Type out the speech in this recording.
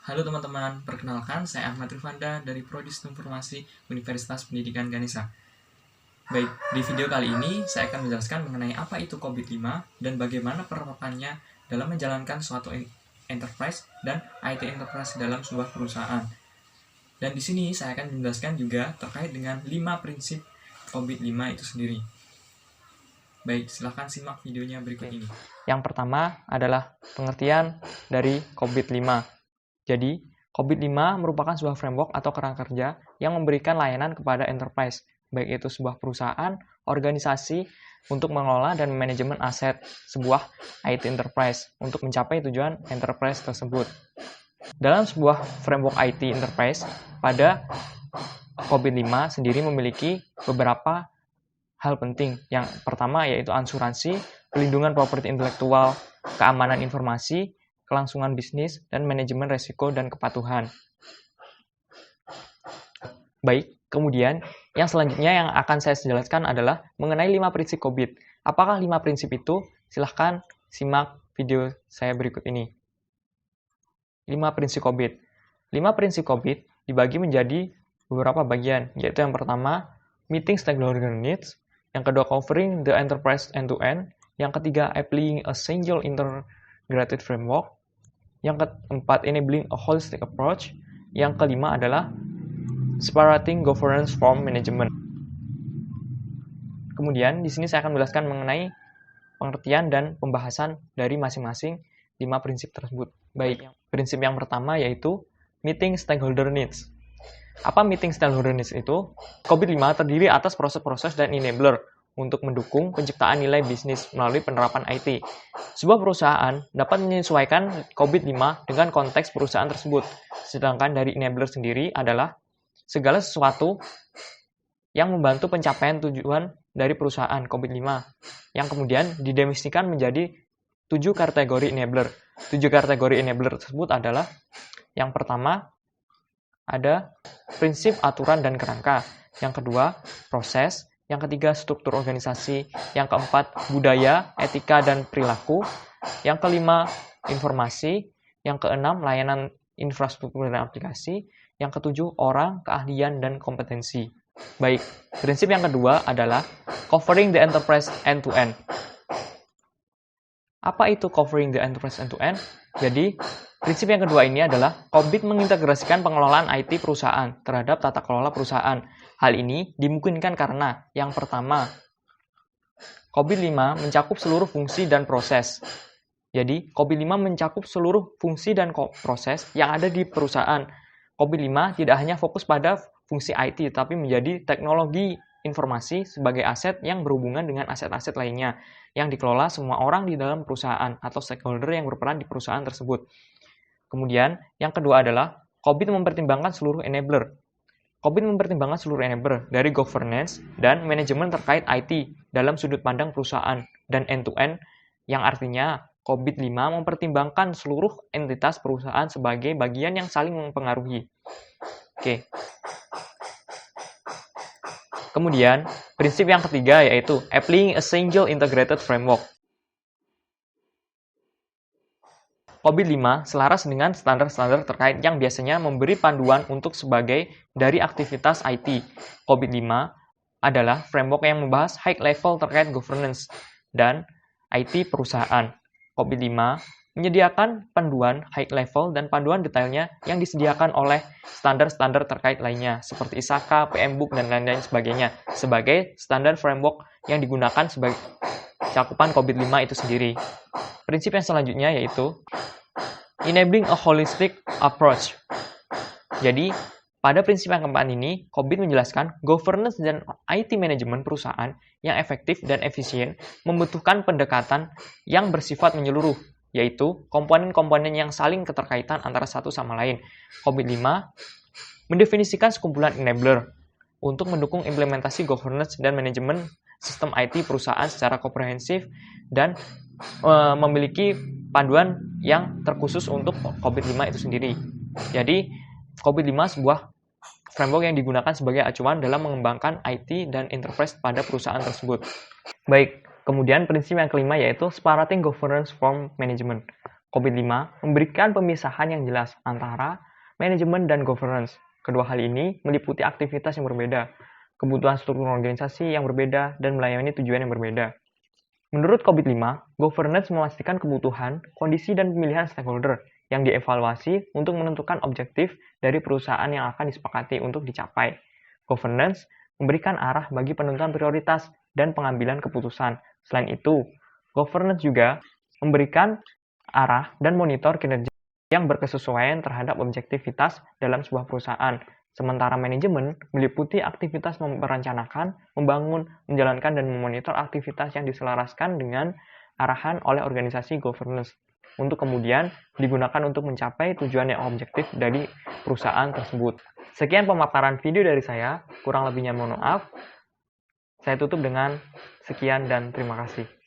Halo teman-teman, perkenalkan saya Ahmad Rifanda dari Prodi Sistem Informasi Universitas Pendidikan Ganesha. Baik, di video kali ini saya akan menjelaskan mengenai apa itu COVID-5 dan bagaimana penerapannya dalam menjalankan suatu enterprise dan IT enterprise dalam sebuah perusahaan. Dan di sini saya akan menjelaskan juga terkait dengan 5 prinsip COVID-5 itu sendiri. Baik, silahkan simak videonya berikut ini. Yang pertama adalah pengertian dari COVID-5. Jadi, COVID-5 merupakan sebuah framework atau kerangka kerja yang memberikan layanan kepada enterprise, baik itu sebuah perusahaan, organisasi, untuk mengelola dan manajemen aset sebuah IT enterprise untuk mencapai tujuan enterprise tersebut. Dalam sebuah framework IT enterprise, pada COVID-5 sendiri memiliki beberapa hal penting. Yang pertama yaitu asuransi, pelindungan properti intelektual, keamanan informasi, kelangsungan bisnis, dan manajemen resiko dan kepatuhan. Baik, kemudian yang selanjutnya yang akan saya jelaskan adalah mengenai 5 prinsip COVID. Apakah 5 prinsip itu? Silahkan simak video saya berikut ini. 5 prinsip COVID. 5 prinsip COVID dibagi menjadi beberapa bagian, yaitu yang pertama, meeting stakeholder needs, yang kedua, covering the enterprise end-to-end, yang ketiga, applying a single integrated framework, yang keempat, enabling a holistic approach, yang kelima adalah separating governance from management. Kemudian, di sini saya akan menjelaskan mengenai pengertian dan pembahasan dari masing-masing 5 prinsip tersebut. Baik, prinsip yang pertama yaitu meeting stakeholder needs. Apa meeting stakeholder needs itu? COVID-5 terdiri atas proses-proses dan enabler untuk mendukung penciptaan nilai bisnis melalui penerapan IT. Sebuah perusahaan dapat menyesuaikan COVID-5 dengan konteks perusahaan tersebut. Sedangkan dari enabler sendiri adalah segala sesuatu yang membantu pencapaian tujuan dari perusahaan COVID-5, yang kemudian didefinisikan menjadi 7 kategori enabler. 7 kategori enabler tersebut adalah yang pertama, ada prinsip, aturan, dan kerangka. Yang kedua, proses. Yang ketiga, struktur organisasi. Yang keempat, budaya, etika, dan perilaku. Yang kelima, informasi. Yang keenam, layanan infrastruktur dan aplikasi. Yang ketujuh, orang, keahlian, dan kompetensi. Baik, prinsip yang kedua adalah covering the enterprise end-to-end. Apa itu covering the enterprise end-to-end? Jadi, prinsip yang kedua ini adalah COVID mengintegrasikan pengelolaan IT perusahaan terhadap tata kelola perusahaan. Hal ini dimungkinkan karena yang pertama, COVID-5 mencakup seluruh fungsi dan proses. Jadi, COVID-5 mencakup seluruh fungsi dan proses yang ada di perusahaan. COVID-5 tidak hanya fokus pada fungsi IT, tapi menjadi teknologi informasi sebagai aset yang berhubungan dengan aset-aset lainnya yang dikelola semua orang di dalam perusahaan atau stakeholder yang berperan di perusahaan tersebut. Kemudian, yang kedua adalah COVID mempertimbangkan seluruh enabler. COVID mempertimbangkan seluruh enabler dari governance dan manajemen terkait IT dalam sudut pandang perusahaan dan end-to-end, yang artinya COVID-5 mempertimbangkan seluruh entitas perusahaan sebagai bagian yang saling mempengaruhi. Oke. Kemudian, prinsip yang ketiga yaitu applying a single integrated framework. COVID-5 selaras dengan standar-standar terkait yang biasanya memberi panduan untuk sebagai dari aktivitas IT. COVID-5 adalah framework yang membahas high level terkait governance dan IT perusahaan. COVID-5 menyediakan panduan high level dan panduan detailnya yang disediakan oleh standar-standar terkait lainnya seperti ISAKA, PM-Book, dan lain-lain sebagainya sebagai standar framework yang digunakan sebagai cakupan COVID-5 itu sendiri. Prinsip yang selanjutnya yaitu enabling a holistic approach. Jadi, pada prinsip yang keempat ini, COVID menjelaskan governance dan IT manajemen perusahaan yang efektif dan efisien membutuhkan pendekatan yang bersifat menyeluruh, yaitu komponen-komponen yang saling keterkaitan antara satu sama lain. COVID-5 mendefinisikan sekumpulan enabler untuk mendukung implementasi governance dan manajemen sistem IT perusahaan secara komprehensif dan memiliki panduan yang terkhusus untuk COVID-5 itu sendiri. Jadi, COVID-5 sebuah framework yang digunakan sebagai acuan dalam mengembangkan IT dan enterprise pada perusahaan tersebut. Baik, kemudian prinsip yang kelima yaitu separating governance from management. COVID-5 memberikan pemisahan yang jelas antara manajemen dan governance. Kedua hal ini meliputi aktivitas yang berbeda, kebutuhan struktur organisasi yang berbeda, dan melayani tujuan yang berbeda. Menurut COVID-5, governance memastikan kebutuhan, kondisi, dan pemilihan stakeholder yang dievaluasi untuk menentukan objektif dari perusahaan yang akan disepakati untuk dicapai. Governance memberikan arah bagi penentuan prioritas dan pengambilan keputusan. Selain itu, governance juga memberikan arah dan monitor kinerja yang berkesesuaian terhadap objektivitas dalam sebuah perusahaan. Sementara manajemen meliputi aktivitas merencanakan, membangun, menjalankan, dan memonitor aktivitas yang diselaraskan dengan arahan oleh organisasi governance untuk kemudian digunakan untuk mencapai tujuan yang objektif dari perusahaan tersebut. Sekian pemaparan video dari saya, kurang lebihnya mohon maaf. Saya tutup dengan sekian dan terima kasih.